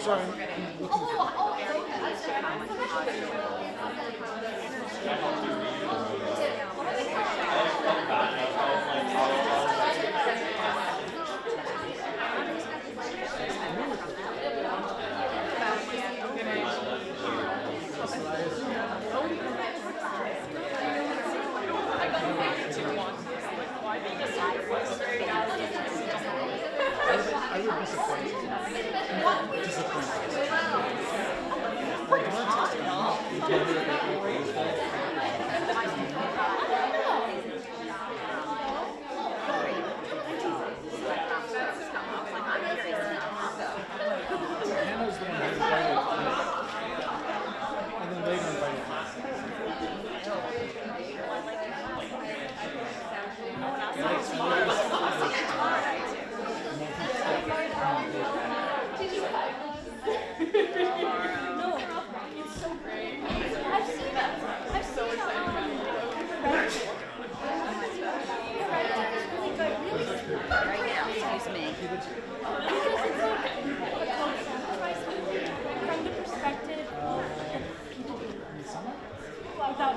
sorry. I would be disappointed. Hannah's the one who invited me. And then they invited me. Excuse me. From the perspective of without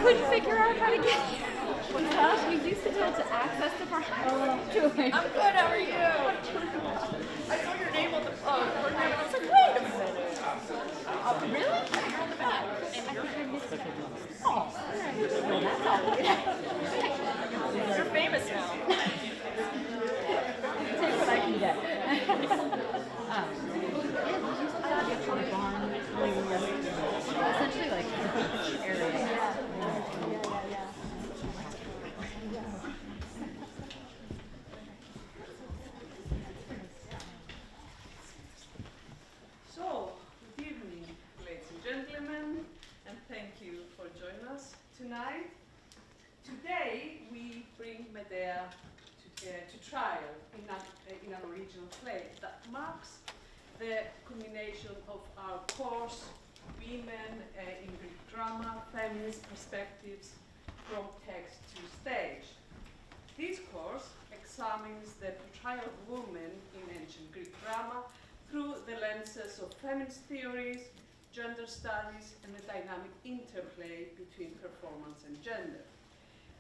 couldn't figure out how to get here. What's up? We used to be able to access the park. I'm good, how are you? I saw your name on the program and I was like, wait a minute. Really? You're on the back. And I think I missed it. Oh, that's all. You're famous now. Take what I can get. Essentially like area. So, good evening, ladies and gentlemen, and thank you for joining us tonight. Today we bring Medea to trial in an original play that marks the culmination of our course, Women in Greek Drama, Feminist Perspectives, from Text to Stage. This course examines the portrayal of women in ancient Greek drama through the lenses of feminist theories, gender studies, and the dynamic interplay between performance and gender.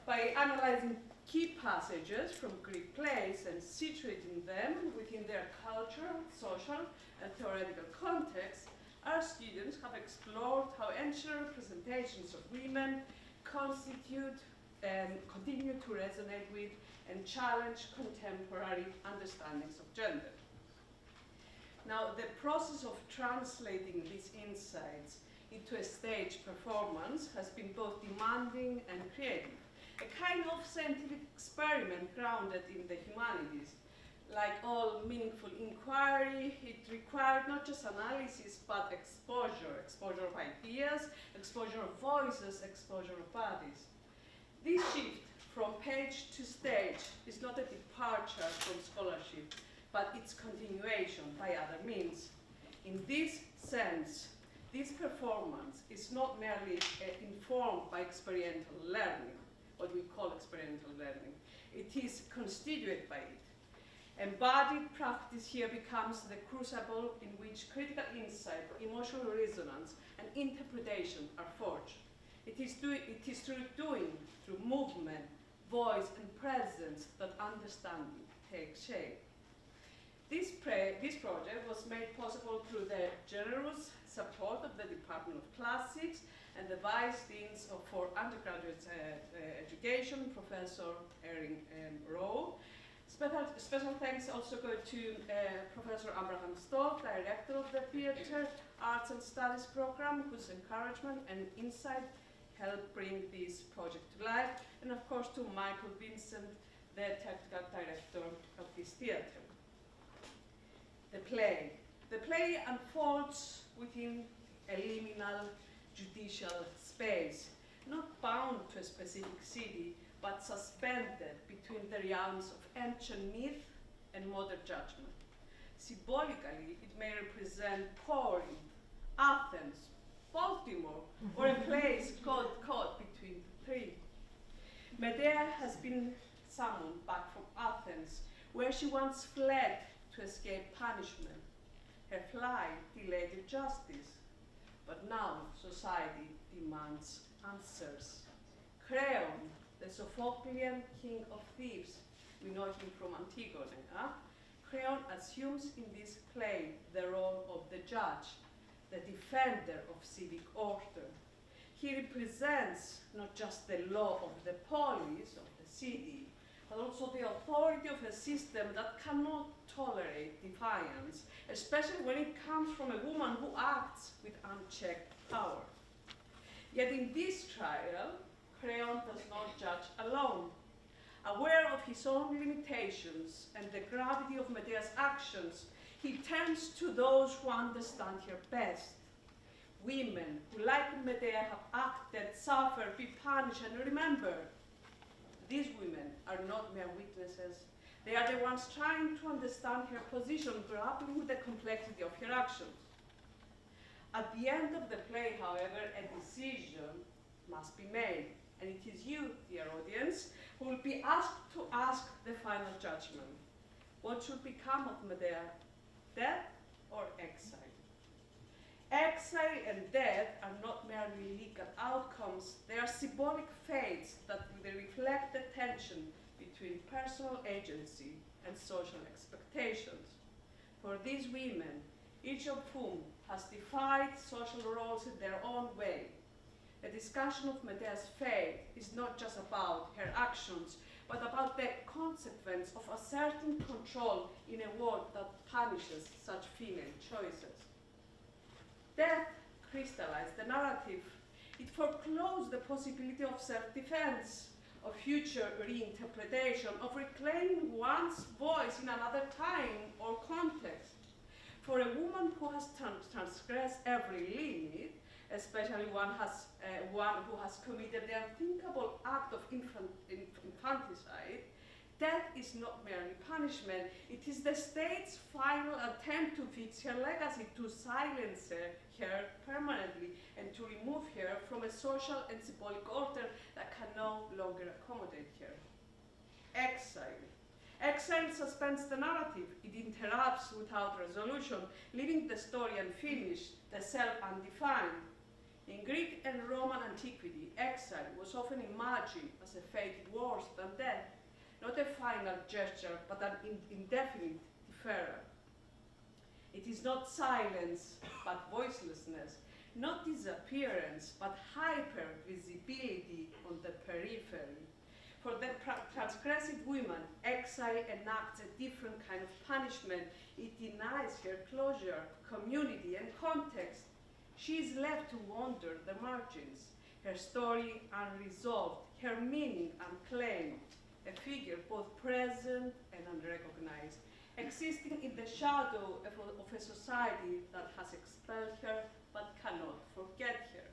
By analyzing key passages from Greek plays and situating them within their cultural, social, and theoretical context, our students have explored how ancient representations of women constitute and continue to resonate with and challenge contemporary understandings of gender. Now, the process of translating these insights into a stage performance has been both demanding and creative. A kind of scientific experiment grounded in the humanities. Like all meaningful inquiry, it required not just analysis, but exposure of ideas, exposure of voices, exposure of bodies. This shift from page to stage is not a departure from scholarship, but its continuation by other means. In this sense, this performance is not merely informed by experiential learning, what we call experiential learning. It is constituted by it. Embodied practice here becomes the crucible in which critical insight, emotional resonance, and interpretation are forged. It is through doing, through movement, voice, and presence that understanding takes shape. This project was made possible through the generous support of the Department of Classics and the Vice Deans for Undergraduate Education, Professor Erin Rowe. Special thanks also go to Professor Abraham Stoll, Director of the Theatre, Arts and Studies Program, whose encouragement and insight helped bring this project to life, and of course to Michael Vincent, the Technical Director of this theatre. The play. The play unfolds within a liminal judicial space, not bound to a specific city, but suspended between the realms of ancient myth and modern judgment. Symbolically, it may represent Corinth, Athens, Baltimore, or a place caught between the three. Medea has been summoned back from Athens, where she once fled to escape punishment. Her flight delayed justice, but now society demands answers. Creon, the Sophoclean king of thieves, we know him from Antigone. Creon assumes in this play the role of the judge, the defender of civic order. He represents not just the law of the polis, of the city, but also the authority of a system that cannot tolerate defiance, especially when it comes from a woman who acts with unchecked power. Yet in this trial, Creon does not judge alone. Aware of his own limitations and the gravity of Medea's actions, he turns to those who understand her best. Women who, like Medea, have acted, suffered, be punished, and remember, these women are not mere witnesses. They are the ones trying to understand her position, grappling with the complexity of her actions. At the end of the play, however, a decision must be made, and it is you, dear audience, who will be asked to ask the final judgment. What should become of Medea? Death or exile? Exile and death are not merely legal outcomes, they are symbolic fates that reflect the tension between personal agency and social expectations. For these women, each of whom has defied social roles in their own way, the discussion of Medea's fate is not just about her actions, but about the consequence of asserting control in a world that punishes such female choices. Death crystallized the narrative. It foreclosed the possibility of self-defense, of future reinterpretation, of reclaiming one's voice in another time or context. For a woman who has transgressed every limit, especially one who has committed the unthinkable act of infanticide, death is not merely punishment, it is the state's final attempt to fix her legacy, to silence her permanently, and to remove her from a social and symbolic order that can no longer accommodate her. Exile. Exile suspends the narrative. It interrupts without resolution, leaving the story unfinished, the self undefined. In Greek and Roman antiquity, exile was often imagined as a fate worse than death, not a final gesture, but an indefinite deferral. It is not silence, but voicelessness, not disappearance, but hyper-visibility on the periphery. For the transgressive woman, exile enacts a different kind of punishment. It denies her closure, community, and context. She is left to wander the margins, her story unresolved, her meaning unclaimed, a figure both present and unrecognized, existing in the shadow of a society that has expelled her but cannot forget her.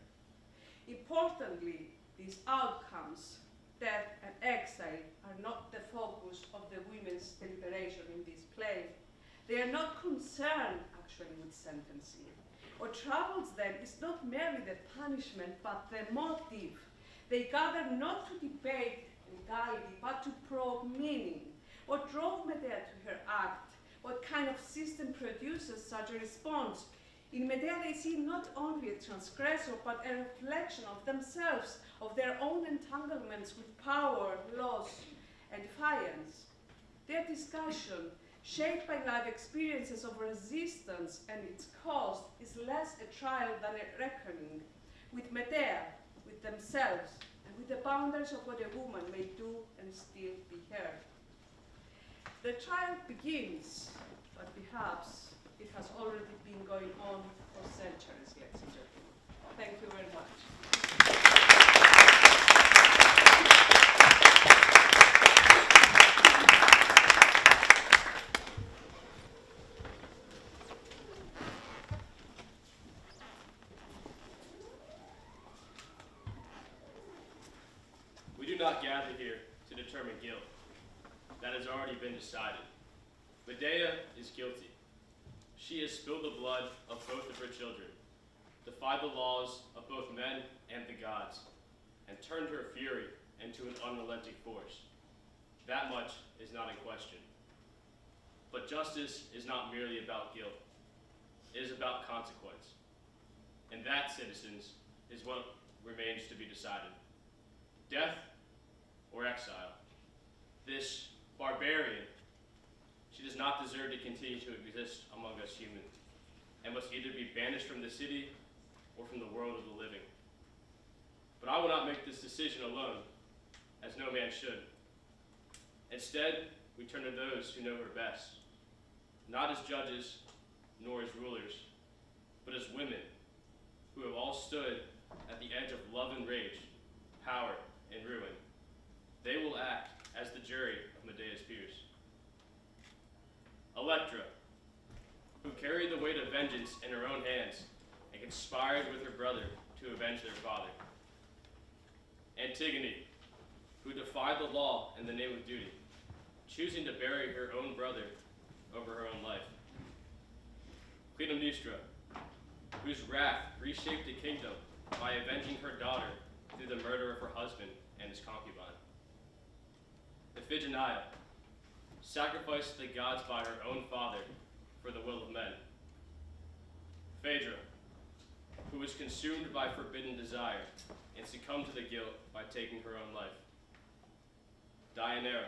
Importantly, these outcomes, death and exile, are not the focus of the women's deliberation in this play. They are not concerned, actually, with sentencing. What troubles them is not merely the punishment, but the motive. They gather not to debate legality, but to probe meaning. What drove Medea to her act? What kind of system produces such a response? In Medea, they see not only a transgressor, but a reflection of themselves, of their own entanglements with power, loss, and defiance. Their discussion, shaped by life experiences of resistance and its cost, is less a trial than a reckoning with Medea, with themselves, and with the boundaries of what a woman may do and still be heard. The trial begins, but perhaps it has already been going on for centuries, ladies and gentlemen. Thank you very much. We do not gather here to determine guilt. That has already been decided. Medea is guilty. She has spilled the blood of both of her children, defied the laws of both men and the gods, and turned her fury into an unrelenting force. That much is not in question. But justice is not merely about guilt. It is about consequence. And that, citizens, is what remains to be decided. Death or exile. This barbarian, she does not deserve to continue to exist among us humans, and must either be banished from the city or from the world of the living. But I will not make this decision alone, as no man should. Instead, we turn to those who know her best, not as judges, nor as rulers, but as women who have all stood at the edge of love and rage, power and ruin. They will act as the jury of Medea's peers. Electra, who carried the weight of vengeance in her own hands and conspired with her brother to avenge their father. Antigone, who defied the law in the name of duty, choosing to bury her own brother over her own life. Clytemnestra, whose wrath reshaped the kingdom by avenging her daughter through the murder of her husband and his concubine. Iphigenia, sacrificed to the gods by her own father for the will of men. Phaedra, who was consumed by forbidden desire and succumbed to the guilt by taking her own life. Deianira,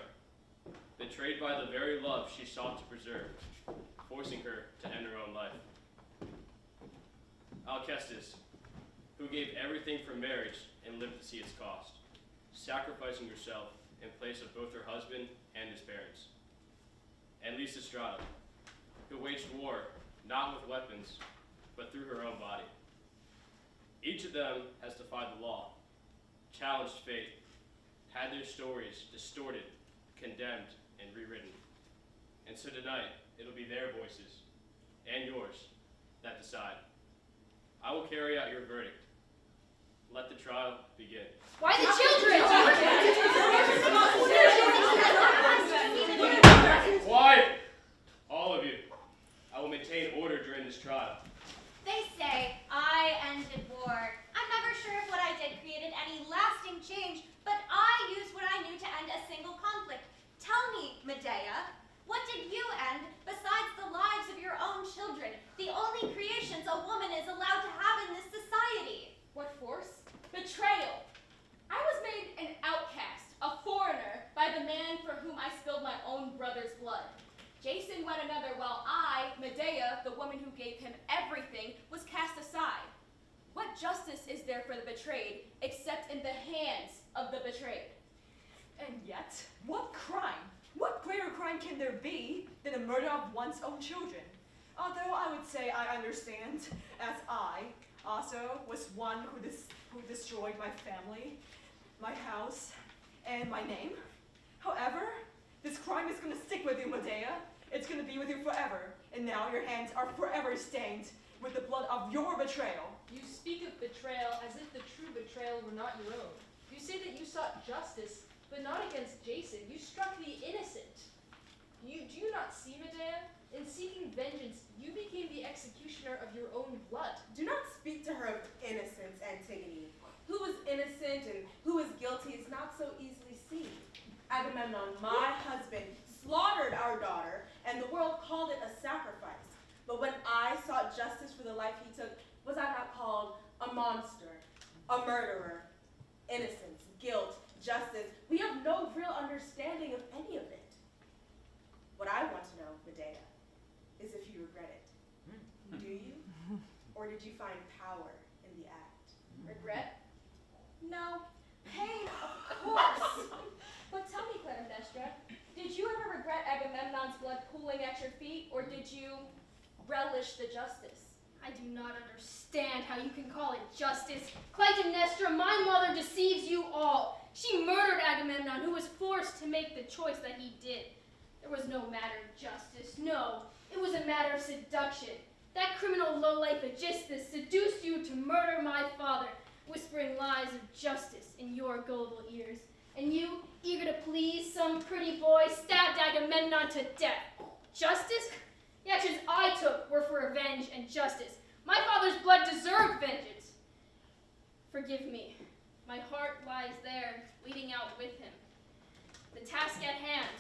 betrayed by the very love she sought to preserve, forcing her to end her own life. Alcestis, who gave everything for marriage and lived to see its cost, sacrificing herself in place of both her husband and his parents. And Lysistrata, who waged war not with weapons, but through her own body. Each of them has defied the law, challenged fate, had their stories distorted, condemned, and rewritten. And so tonight, it'll be their voices, and yours, that decide. I will carry out your verdict. Let the trial begin. Why the children? Quiet! All of you. I will maintain order during this trial. They say I ended war. I'm never sure if what I did created any lasting change, but I used what I knew to end a single conflict. Tell me, Medea, one another while I, Medea, the woman who gave him everything, was cast aside. What justice is there for the betrayed, except in the hands of the betrayed? And yet, what crime, what greater crime can there be than the murder of one's own children? Although I would say I understand, as I also was one who destroyed my family, my house, and my name. However, this crime is going to stick with you, Medea. It's going to be with you forever. And now your hands are forever stained with the blood of your betrayal. You speak of betrayal as if the true betrayal were not your own. You say that you sought justice, but not against Jason. You struck the innocent. Do you not see, Medea? In seeking vengeance, you became the executioner of your own blood. Do not speak to her of innocence, Antigone. Who was innocent and who was guilty is not so easily seen. Agamemnon, my husband, slaughtered our daughter, and the world called it a sacrifice. But when I sought justice for the life he took, was I not called a monster, a murderer? Innocence, guilt, justice, we have no real understanding of any of it. What I want to know, Medea, is if you regret it. Do you? Or did you find power in the act? Regret? No. Pain, of course. But tell me, Clytemnestra, did you ever regret Agamemnon's blood pooling at your feet, or did you relish the justice? I do not understand how you can call it justice. Clytemnestra, my mother deceives you all. She murdered Agamemnon, who was forced to make the choice that he did. There was no matter of justice, no. It was a matter of seduction. That criminal lowlife Aegisthus seduced you to murder my father, whispering lies of justice in your gullible ears. And you, eager to please some pretty boy, stabbed Agamemnon to death. Justice? The actions I took were for revenge and justice. My father's blood deserved vengeance. Forgive me. My heart lies there, bleeding out with him. The task at hand,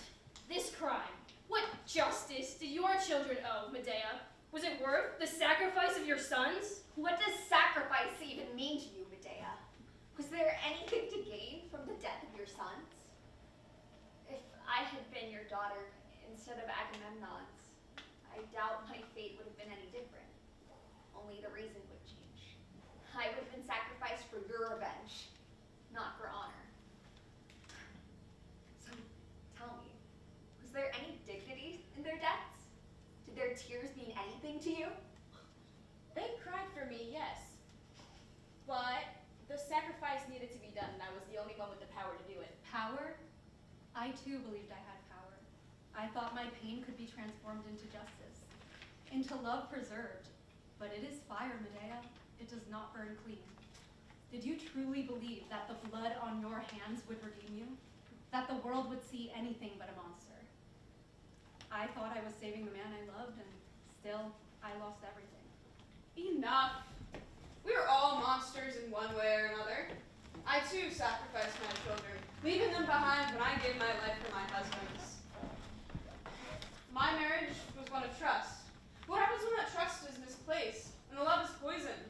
this crime. What justice did your children owe, Medea? Was it worth the sacrifice of your sons? What does sacrifice even mean to you, Medea? Was there anything to gain from the death of your sons? If I had been your daughter instead of Agamemnon's, I doubt my fate would have been any different. Only the reason would change. I would have been sacrificed for your revenge, not for honor. So, tell me, was there any dignity in their deaths? Did their tears mean anything to you? They cried for me, yes. But the sacrifice needed to be done, and I was the only one with the power to do it. Power? I too believed I had power. I thought my pain could be transformed into justice, into love preserved. But it is fire, Medea. It does not burn clean. Did you truly believe that the blood on your hands would redeem you? That the world would see anything but a monster? I thought I was saving the man I loved, and still, I lost everything. Enough. We are all monsters in one way or another. I too sacrificed my children, leaving them behind when I gave my life for my husband's. My marriage was one of trust. What happens when that trust is misplaced and the love is poisoned?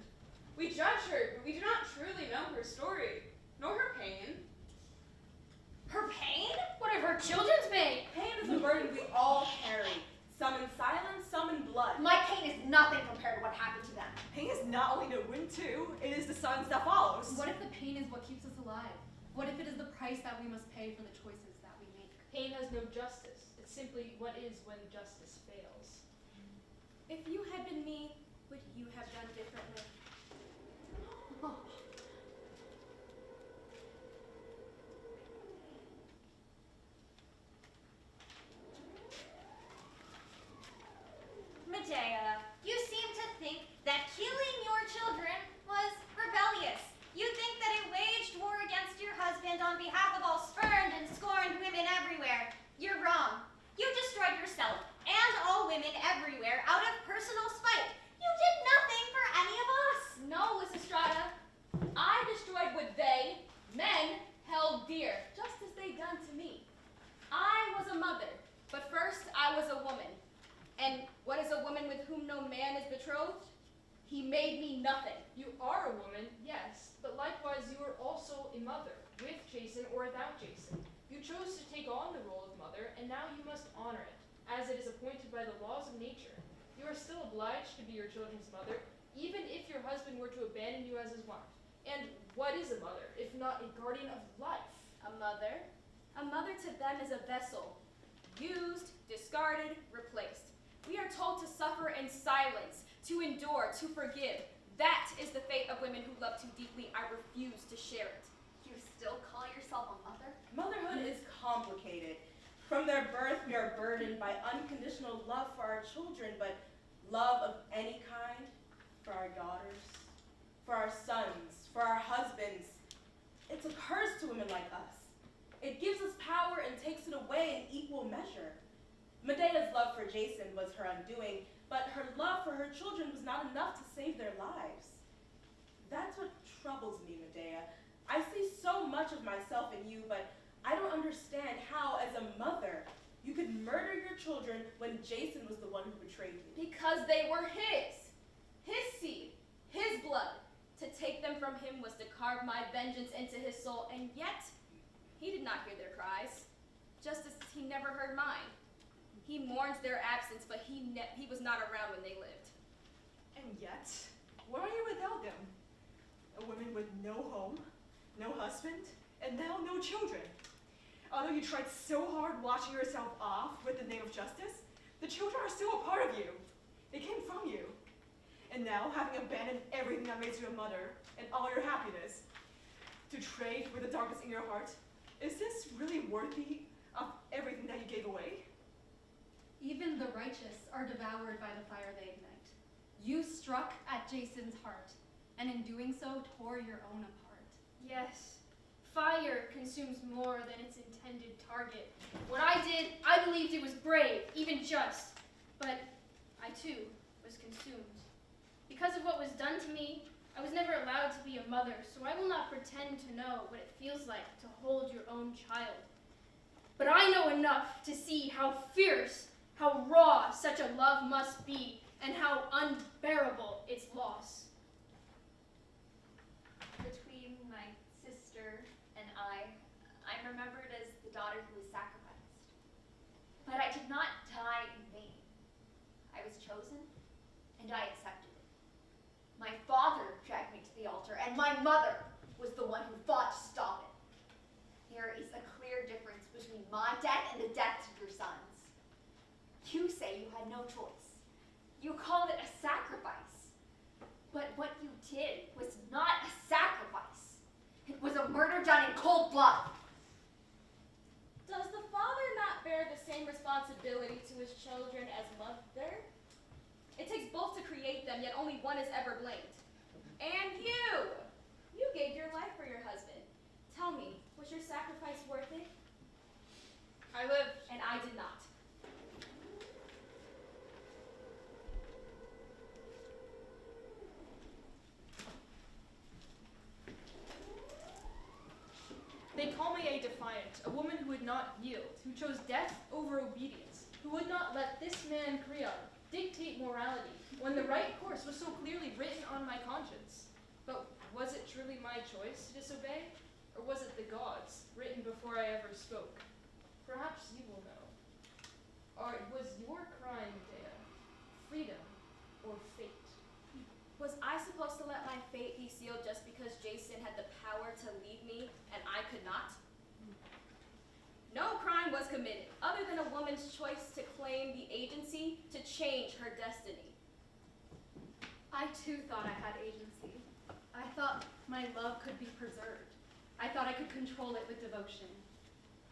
We judge her, but we do not truly know her story, nor her pain. Her pain? What of her children's pain? Pain is a burden we all carry. Some in silence, some in blood. My pain is nothing compared to what happened to them. Pain is not only the wind too, it is the silence that follows. What if the pain is what keeps us alive? What if it is the price that we must pay for the choices that we make? Pain has no justice. It's simply what is when justice fails. If you had been me, would you have done differently? Medea, you seem to think that killing your children was rebellious. You think that it waged war against your husband on behalf of all spurned and scorned women everywhere. You're wrong. You destroyed yourself and all women everywhere out of personal spite. You did nothing for any of us. No, Lysistrata. I destroyed what they, men, held dear, just as they done to me. I was a mother, but first I was a woman. And what is a woman with whom no man is betrothed? He made me nothing. You are a woman, yes, but likewise you are also a mother, with Jason or without Jason. You chose to take on the role of mother, and now you must honor it. as it is appointed by the laws of nature. You are still obliged to be your children's mother, even if your husband were to abandon you as his wife. And what is a mother, if not a guardian of life? A mother? A mother to them is a vessel. Used, discarded, replaced. We are told to suffer in silence, to endure, to forgive. That is the fate of women who love too deeply. I refuse to share it. You still call yourself a mother? Motherhood is complicated. From their birth, we are burdened by unconditional love for our children, but love of any kind for our daughters, for our sons, for our husbands. It's a curse to women like us. It gives us power and takes it away in equal measure. Medea's love for Jason was her undoing, but her love for her children was not enough to save their lives. That's what troubles me, Medea. I see so much of myself in you, but I don't understand how, as a mother, you could murder your children when Jason was the one who betrayed you. Because they were his seed, his blood. To take them from him was to carve my vengeance into his soul, and yet he did not hear their cries, just as he never heard mine. He mourns their absence, but he was not around when they lived. And yet, where are you without them? A woman with no home, no husband, and now no children. Although you tried so hard washing yourself off with the name of justice, the children are still a part of you. They came from you. And now, having abandoned everything that makes you a mother and all your happiness, to trade with the darkness in your heart, is this really worthy of everything that you gave away? Even the righteous are devoured by the fire they ignite. You struck at Jason's heart, and in doing so, tore your own apart. Yes, fire consumes more than its intended target. What I did, I believed it was brave, even just, but I too was consumed. Because of what was done to me, I was never allowed to be a mother, so I will not pretend to know what it feels like to hold your own child. But I know enough to see how fierce, how raw such a love must be, and how unbearable its loss. Between my sister and I'm remembered as the daughter who was sacrificed. But I did not die in vain. I was chosen, and I accepted it. My father dragged me to the altar, and my mother was the one who fought to stop it. There is a clear difference between my death and the deaths of your sons. You say you had no choice. You called it a sacrifice. But what you did was not a sacrifice. It was a murder done in cold blood. Does the father not bear the same responsibility to his children as mother? It takes both to create them, yet only one is ever blamed. And you gave your life for your husband. Tell me, was your sacrifice worth it? I lived. And I did not. They call me a defiant, a woman who would not yield, who chose death over obedience, who would not let this man, Creon, dictate morality, when the right course was so clearly written on my conscience. But was it truly my choice to disobey? Or was it the gods, written before I ever spoke? Perhaps you will know. Or was your crime, Medea, freedom or fate? Was I supposed to let my fate be sealed just because Jason had the power to leave me and I could not? No crime was committed, other than a woman's choice to claim the agency to change her destiny. I too thought I had agency. I thought my love could be preserved. I thought I could control it with devotion.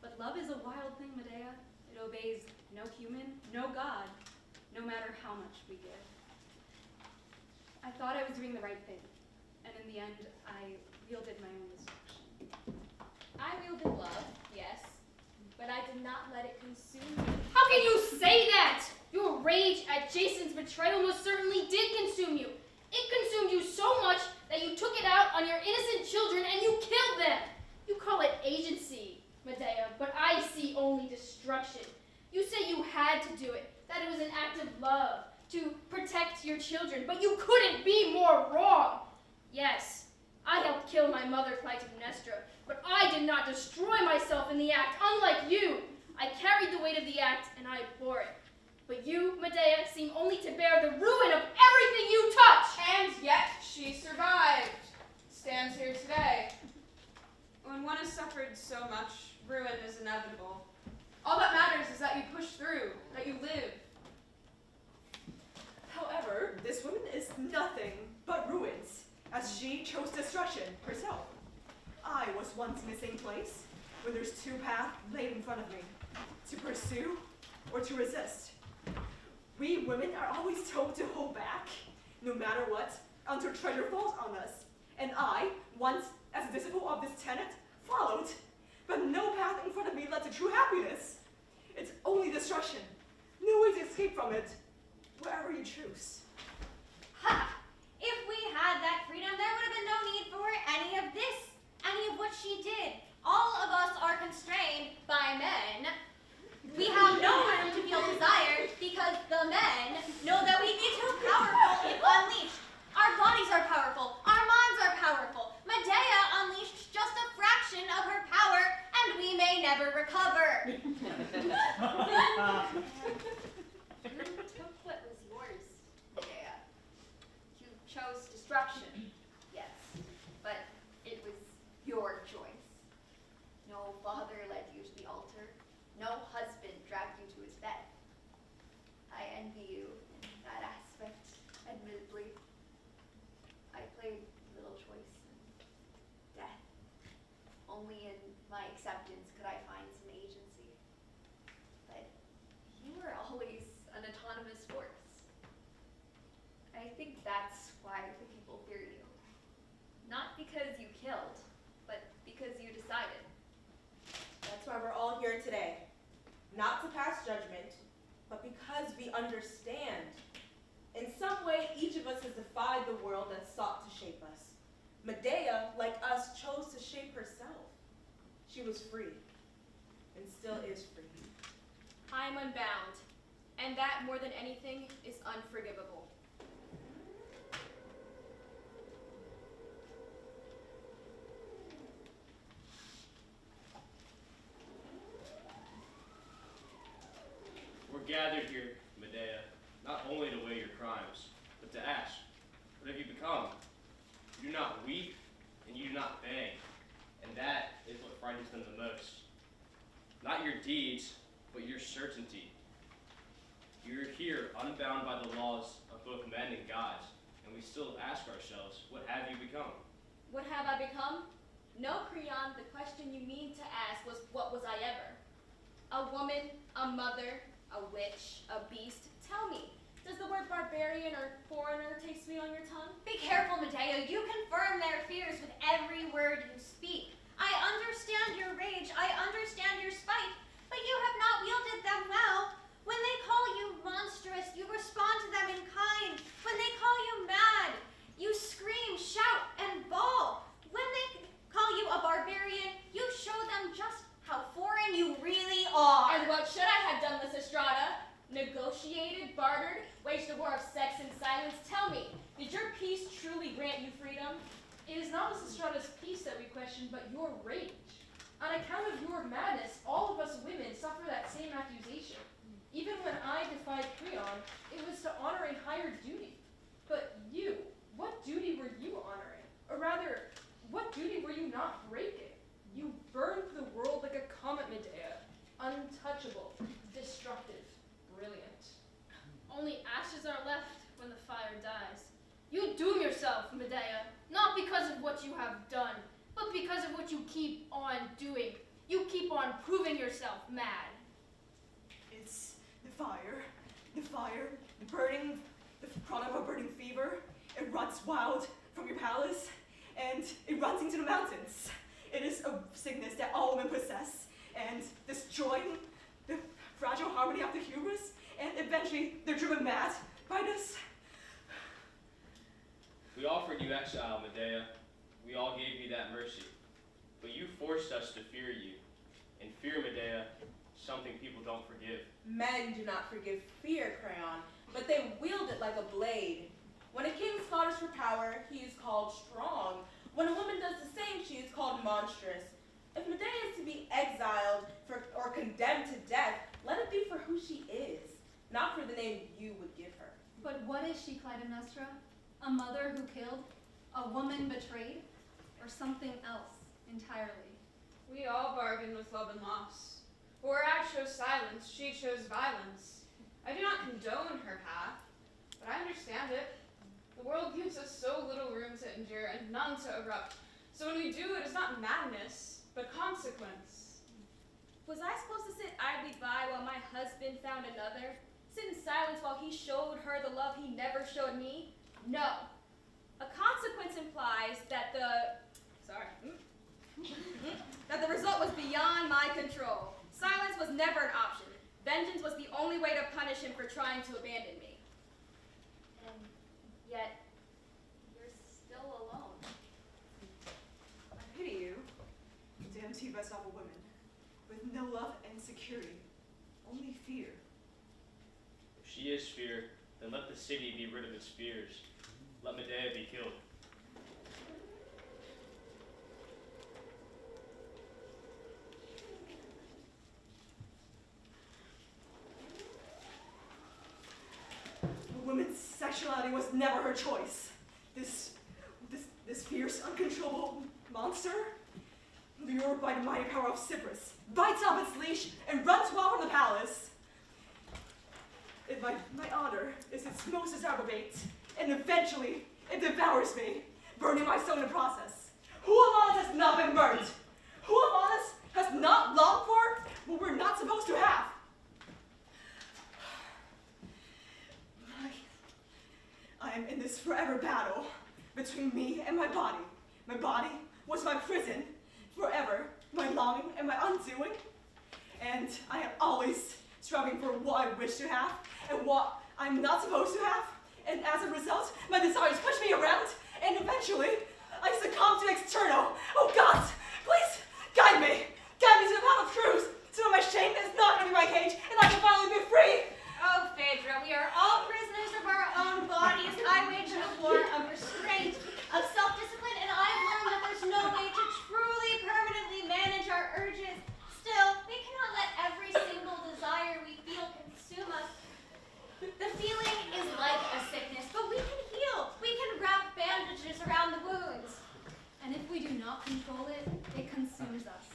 But love is a wild thing, Medea. It obeys no human, no God, no matter how much we give. I thought I was doing the right thing, and in the end, I wielded my own destruction. I wielded love, yes, but I did not let it consume me. How can you say that? Your rage at Jason's betrayal most certainly did consume you. It consumed you so much that you took it out on your innocent children and you killed them. You call it agency, Medea, but I see only destruction. You say you had to do it, that it was an act of love, to protect your children, but you couldn't be more wrong. Yes, I helped kill my mother, Clytemnestra, but I did not destroy myself in the act, unlike you. I carried the weight of the act, and I bore it. But you, Medea, seem only to bear the ruin of everything you touch! And yet she survived. Stands here today. When one has suffered so much, ruin is inevitable. All that matters is that you push through, that you live. However, this woman is nothing but ruins, as she chose destruction herself. I was once in the same place, where there's two paths laid in front of me, to pursue or to resist. We women are always told to hold back, no matter what, until treasure falls on us. And I, once as a disciple of this tenet, followed, but no path in front of me led to true happiness. It's only destruction, no way to escape from it, wherever you choose. Ha! If we had that freedom, there would have been no need for any of this, any of what she did. All of us are constrained by men. We have no room to feel desire because the men know that we be too powerful if unleashed. Our bodies are powerful. Our minds are powerful. Medea unleashed just a fraction of her power, and we may never recover. You took what was yours, Medea. You chose destruction, yes, but it was your choice. No father led you to the altar. No husband dragged you to his bed. I envy you in that aspect, admittedly. I played little choice in death. Only in my acceptance could I find some agency. But you were always an autonomous force. I think that's why the people fear you. Not because you killed, but because you decided. That's why we're all here today. Not to pass judgment, but because we understand. In some way, each of us has defied the world that sought to shape us. Medea, like us, chose to shape herself. She was free, and still is free. I am unbound, and that, more than anything, is unforgivable. We're gathered here, Medea, not only to weigh your crimes, but to ask, what have you become? You do not weep, and you do not beg, and that is what frightens them the most. Not your deeds, but your certainty. You are here unbound by the laws of both men and gods, and we still ask ourselves, what have you become? What have I become? No, Creon, the question you mean to ask was, what was I ever? A woman, a mother, a witch, a beast. Tell me, does the word barbarian or foreigner taste sweet on your tongue? Be careful, Medea. You confirm their fears with every word you speak. I understand your rage. I understand your spite. But you have not wielded them well. When they call you monstrous, you respond to them in kind. When they call you mad, you scream, shout, and bawl. When they call you a barbarian, you show them just how foreign you really are. And what should I have done, Lysistrata? Negotiated, bartered, waged a war of sex and silence? Tell me, did your peace truly grant you freedom? It is not Lysistrata's peace that we question, but your rage. On account of your madness, all of us women suffer that same accusation. Even when I defied Creon, it was to honor a higher duty. But you, what duty were you honoring? Or rather, what duty were you not breaking? You burned the world like a comet, Medea. Untouchable, destructive, brilliant. Only ashes are left when the fire dies. You doom yourself, Medea, not because of what you have done, but because of what you keep on doing. You keep on proving yourself mad. It's the fire, the burning, the product of a burning fever. It runs wild from your palace, and it runs into the mountains. It is a sickness that all women possess, and destroying the fragile harmony of the hubris, and eventually they're driven mad by this. We offered you exile, Medea. We all gave you that mercy. But you forced us to fear you. And fear, Medea, something people don't forgive. Men do not forgive fear, Creon, but they wield it like a blade. When a king slaughters for power, he is called strong. When a woman does the same, she is called monstrous. If Medea is to be exiled or condemned to death, let it be for who she is. not for the name you would give her. But what is she, Clytemnestra? A mother who killed? A woman betrayed? Or something else entirely? We all bargain with love and loss. Where I chose silence, she chose violence. I do not condone her path, but I understand it. The world gives us so little room to endure and none to erupt. So when we do, it is not madness, but consequence. Was I supposed to sit idly by while my husband found another? Sit in silence while he showed her the love he never showed me? No. A consequence implies that that the result was beyond my control. Silence was never an option. Vengeance was the only way to punish him for trying to abandon me. And yet, you're still alone. I pity you, damned to best awful women, with no love and security, only fear. If she is fear, then let the city be rid of its fears. Let Medea be killed. A woman's sexuality was never her choice. This fierce, uncontrollable monster, lured by the mighty power of Cyprus, bites off its leash and runs wild from the palace. My honor is its most desirable bait, and eventually it devours me, burning my soul in the process. Who among us has not been burnt? Who among us has not longed for what we're not supposed to have? I am in this forever battle between me and my body. My body was my prison forever, my longing and my undoing. And I am always striving for what I wish to have and what I'm not supposed to have. And as a result, my desires push me around, and eventually, I succumb to the external. Oh God, please guide me. Guide me to the path of truth, so that my shame is not going to be my cage, and I can finally be free. Oh, Phaedra, we are all prisoners of our own bodies. I wage a war of restraint, of self-discipline, and I've learned that there's no way to truly permanently manage our urges. Still, we cannot let every single desire we feel consume us. The feeling is like a sickness, but we can heal. We can wrap bandages around the wounds. And if we do not control it, it consumes us.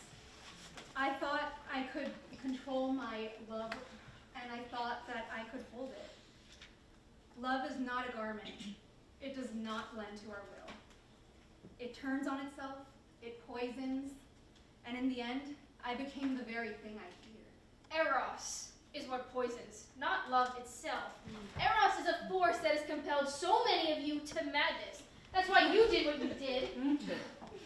I thought I could control my love, and I thought that I could hold it. Love is not a garment. It does not blend to our will. It turns on itself, it poisons, and in the end, I became the very thing I fear. Eros is what poisons, not love itself. Eros is a force that has compelled so many of you to madness. That's why you did what you did.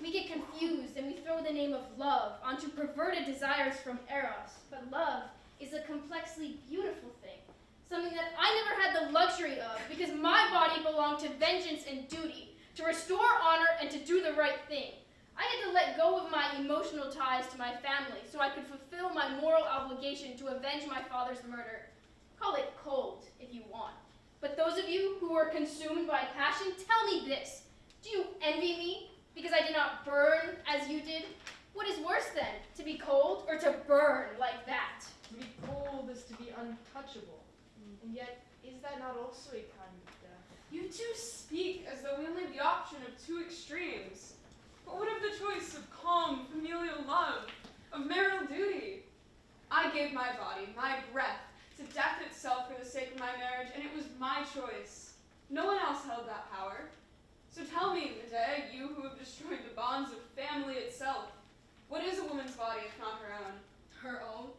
We get confused and we throw the name of love onto perverted desires from Eros. But love is a complexly beautiful thing, something that I never had the luxury of because my body belonged to vengeance and duty, to restore honor and to do the right thing. I had to let go of my emotional ties to my family so I could fulfill my moral obligation to avenge my father's murder. Call it cold if you want. But those of you who are consumed by passion, tell me this. Do you envy me because I did not burn as you did? What is worse then, to be cold or to burn like that? To be cold is to be untouchable. And yet, is that not also a kind of death? You two speak as though we only have the option of two extremes. But what of the choice of calm, familial love, of marital duty? I gave my body, my breath, to death itself for the sake of my marriage, and it was my choice. No one else held that power. So tell me, Medea, you who have destroyed the bonds of family itself, what is a woman's body if not her own? Her own?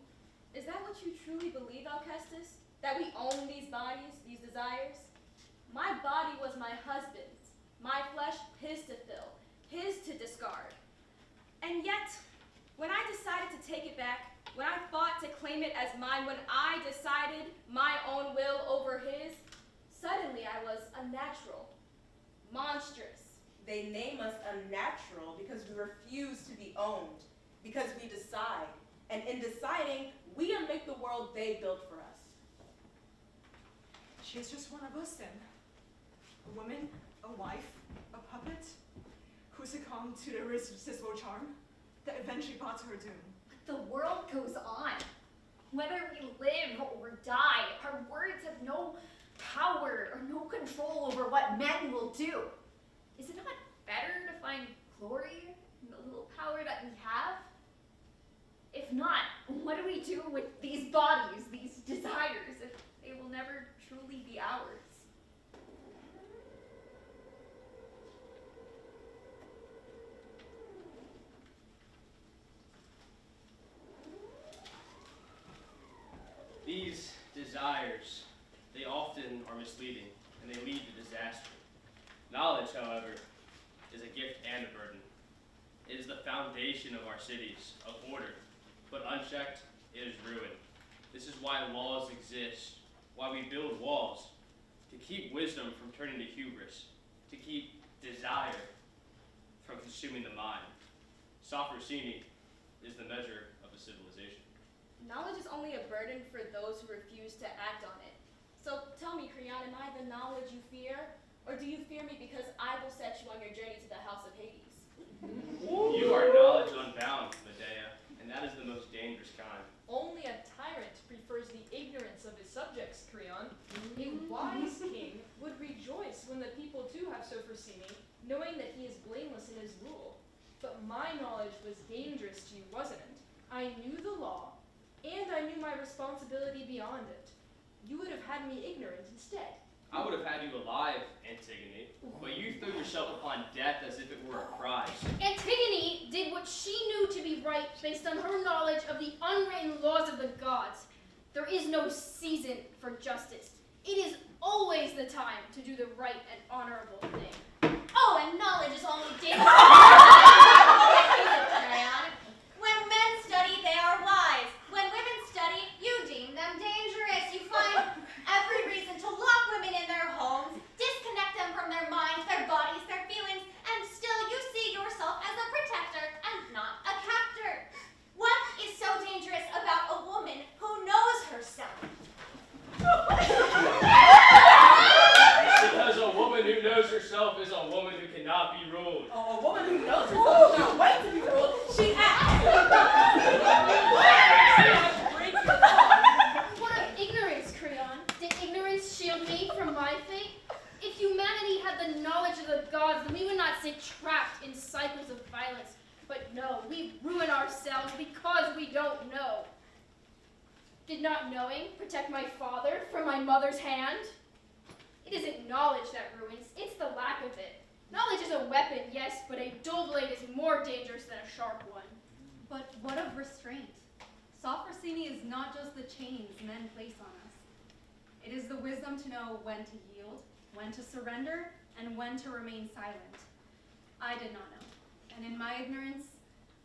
Is that what you truly believe, Alcestis? That we own these bodies, these desires? My body was my husband's, my flesh his to fill, his to discard. And yet, when I decided to take it back, when I fought to claim it as mine, when I decided my own will over his, suddenly I was unnatural, monstrous. They name us unnatural because we refuse to be owned, because we decide. And in deciding, we unmake the world they built for us. She's just one of us then. A woman, a wife, a puppet, who succumbed to the irresistible charm that eventually brought to her doom. But the world goes on. Whether we live or die, our words have no power or no control over what men will do. Is it not better to find glory in the little power that we have? If not, what do we do with these bodies, these desires, if they will never truly be ours? These desires, they often are misleading, and they lead to disaster. Knowledge, however, is a gift and a burden. It is the foundation of our cities, of order, but unchecked, it is ruin. This is why laws exist, why we build walls, to keep wisdom from turning to hubris, to keep desire from consuming the mind. Sophrosyne is the measure of a civilization. Knowledge is only a burden for those who refuse to act on it. So tell me, Creon, am I the knowledge you fear? Or do you fear me because I will set you on your journey to the house of Hades? You are knowledge unbound, Medea, and that is the most dangerous kind. Only a tyrant prefers the ignorance of his subjects, Creon. A wise king would rejoice when the people do have Sophrosyne, knowing that he is blameless in his rule. But my knowledge was dangerous to you, wasn't it? I knew the law, and I knew my responsibility beyond it. You would have had me ignorant instead. I would have had you alive, Antigone, but you threw yourself upon death as if it were a prize. Antigone did what she knew to be right based on her knowledge of the unwritten laws of the gods. There is no season for justice. It is always the time to do the right and honorable thing. Oh, and knowledge is only dangerous. When men study, they are wise. When women study, you deem them dangerous. You find every reason to lock women in their homes, disconnect them from their minds, their bodies, their feelings, and still you see yourself as a protector and not a captor. What is so dangerous about a woman who knows herself? Because a woman who knows herself is a woman who cannot be ruled. Oh, a woman who knows herself cannot wait to be ruled. She acts. What of ignorance, Creon? Did ignorance shield me from my fate? If humanity had the knowledge of the gods, then we would not sit trapped in cycles of violence. But no, we ruin ourselves because we don't know. Did not knowing protect my father from my mother's hand? It isn't knowledge that ruins, it's the lack of it. Knowledge is a weapon, yes, but a dull blade is more dangerous than a sharp one. But what of restraint? Sophrosyne is not just the chains men place on us. It is the wisdom to know when to yield, when to surrender, and when to remain silent. I did not know, and in my ignorance,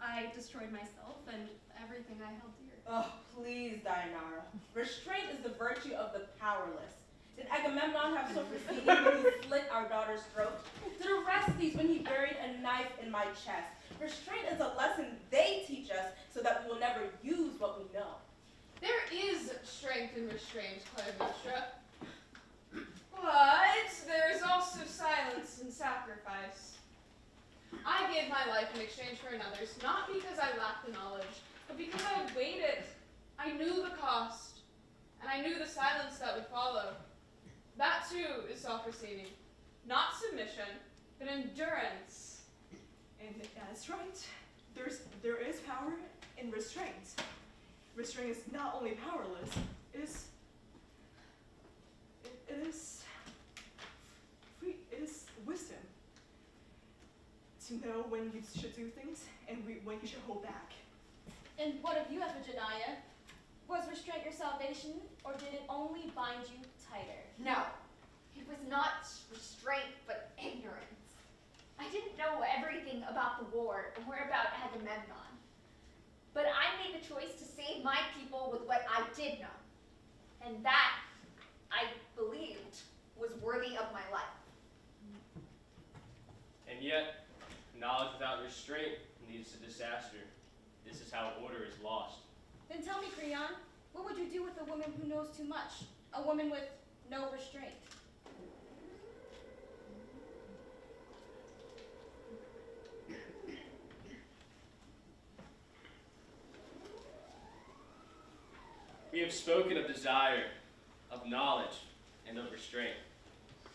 I destroyed myself and everything I held dear. Oh, please, Dianara. Restraint is the virtue of the powerless. Did Agamemnon have Sophrosyne when he slit our daughter's throat? Did Orestes when he buried a knife in my chest? Restraint is a lesson they teach us so that we will never use what we know. There is strength in restraint, Clytemnestra. But there is also silence and sacrifice. I gave my life in exchange for another's, not because I lacked the knowledge, but because I had weighed it. I knew the cost, and I knew the silence that would follow. That too is Sophrosyne. Not submission, but endurance. And that's right. There is power in restraint. Restraint is not only powerless, it is wisdom. To know when you should do things and when you should hold back. And what of you, Iphigenia? Was restraint your salvation, or did it only bind you tighter? No, it was not restraint, but ignorance. I didn't know everything about the war or about Agamemnon. But I made the choice to save my people with what I did know. And that, I believed, was worthy of my life. And yet, knowledge without restraint leads to disaster. This is how order is lost. Then tell me, Creon, what would you do with a woman who knows too much? A woman with no restraint? have spoken of desire, of knowledge, and of restraint.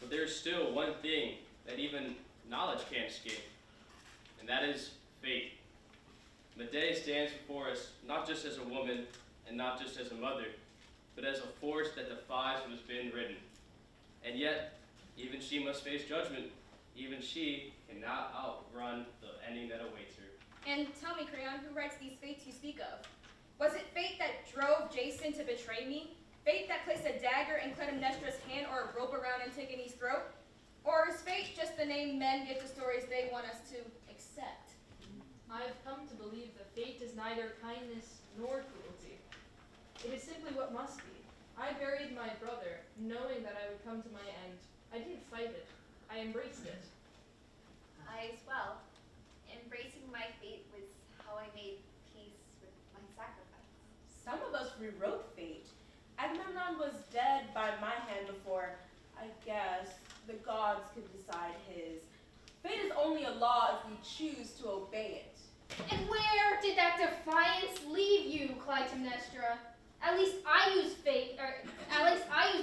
But there is still one thing that even knowledge can't escape, and that is fate. Medea stands before us not just as a woman and not just as a mother, but as a force that defies what has been written. And yet, even she must face judgment. Even she cannot outrun the ending that awaits her. And tell me, Creon, who writes these fates you speak of? Was it fate that drove Jason to betray me? Fate that placed a dagger in Clytemnestra's hand or a rope around Antigone's throat? Or is fate just the name men give to stories they want us to accept? I have come to believe that fate is neither kindness nor cruelty. It is simply what must be. I buried my brother, knowing that I would come to my end. I didn't fight it. I embraced it. I as well. Embracing my fate was how I made peace with my sacrifice. Some of us rewrote fate. Agamemnon was dead by my hand before, I guess, the gods could decide his. Fate is only a law if we choose to obey it. And where did that defiance leave you, Clytemnestra? At least I used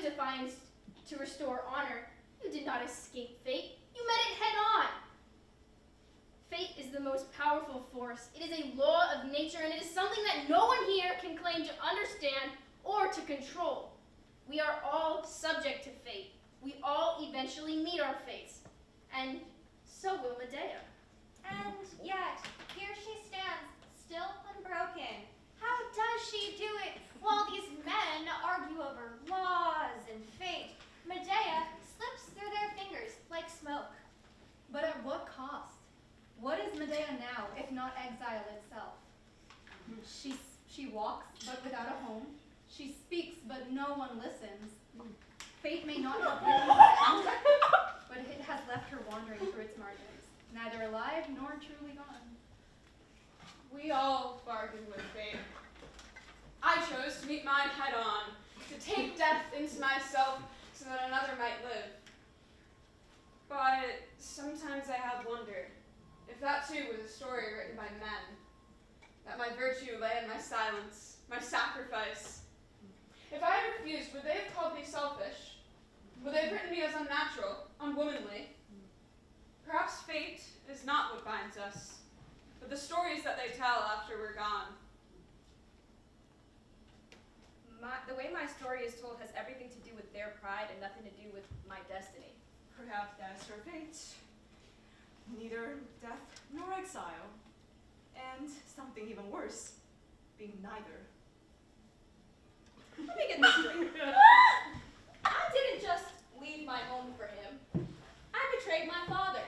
defiance to restore honor. You did not escape fate. You met it head on. Fate is the most powerful force. It is a law of nature, and it is something that no one here can claim to understand or to control. We are all subject to fate. We all eventually meet our fates. And so will Medea. And yet, here she stands, still unbroken. How does she do it while these men argue over laws and fate? Medea slips through their fingers like smoke. But at what cost? What is Medea now, if not exile itself? She walks, but without a home. She speaks, but no one listens. Fate may not have given her end, but it has left her wandering through its margins, neither alive nor truly gone. We all bargained with fate. I chose to meet mine head on, to take death into myself so that another might live. But sometimes I have wondered if that too was a story written by men, that my virtue lay in my silence, my sacrifice. If I had refused, would they have called me selfish? Would they have written me as unnatural, unwomanly? Perhaps fate is not what binds us, but the stories that they tell after we're gone. The way my story is told has everything to do with their pride and nothing to do with my destiny. Perhaps that's her fate. Neither death nor exile. And something even worse, being neither. Let me get this straight. I didn't just leave my home for him. I betrayed my father.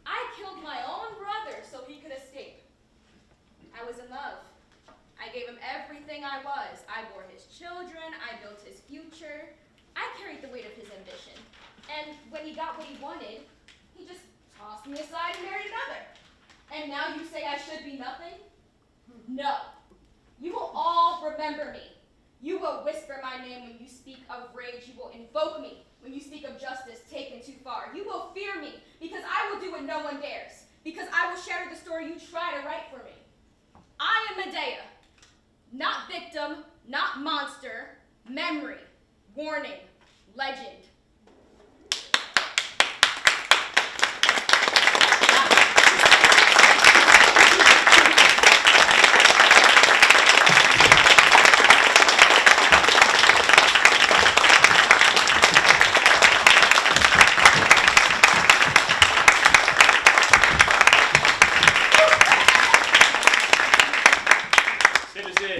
I killed my own brother so he could escape. I was in love. I gave him everything I was. I bore his children. I built his future. I carried the weight of his ambition. And when he got what he wanted, he just tossed me aside and married another. And now you say I should be nothing? No. You will all remember me. You will whisper my name when you speak of rage. You will invoke me when you speak of justice taken too far. You will fear me because I will do what no one dares. Because I will shatter the story you try to write for me. I am Medea. Not victim, not monster. Memory, warning, legend.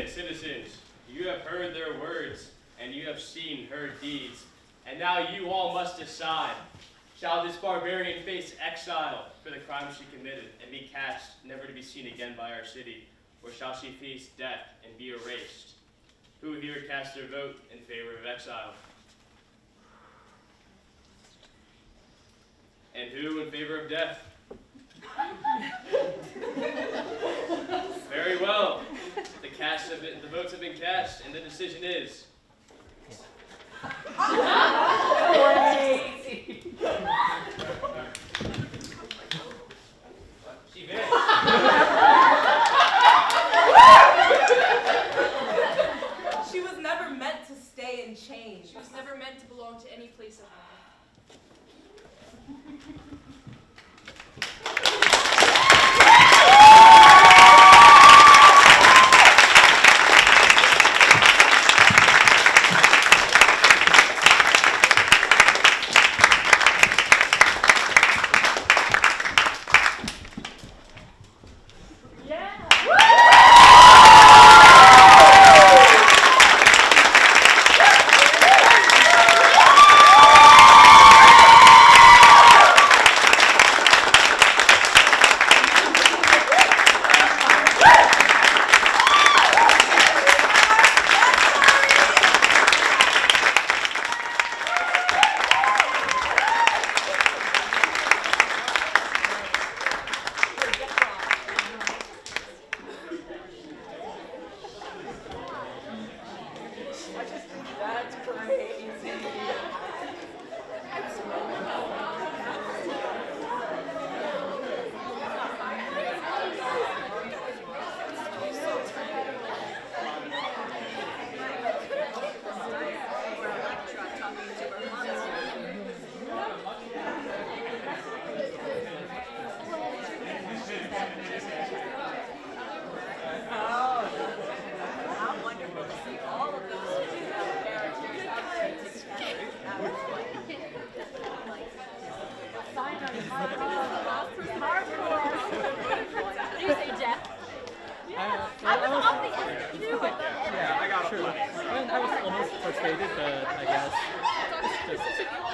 Citizens, you have heard their words, and you have seen her deeds, and now you all must decide. Shall this barbarian face exile for the crimes she committed and be cast, never to be seen again by our city, or shall she face death and be erased? Who here cast their vote in favor of exile? And who in favor of death? Very well. The votes have been cast, and the decision is. Crazy. She vanished. She was never that was almost persuaded, but I guess it's just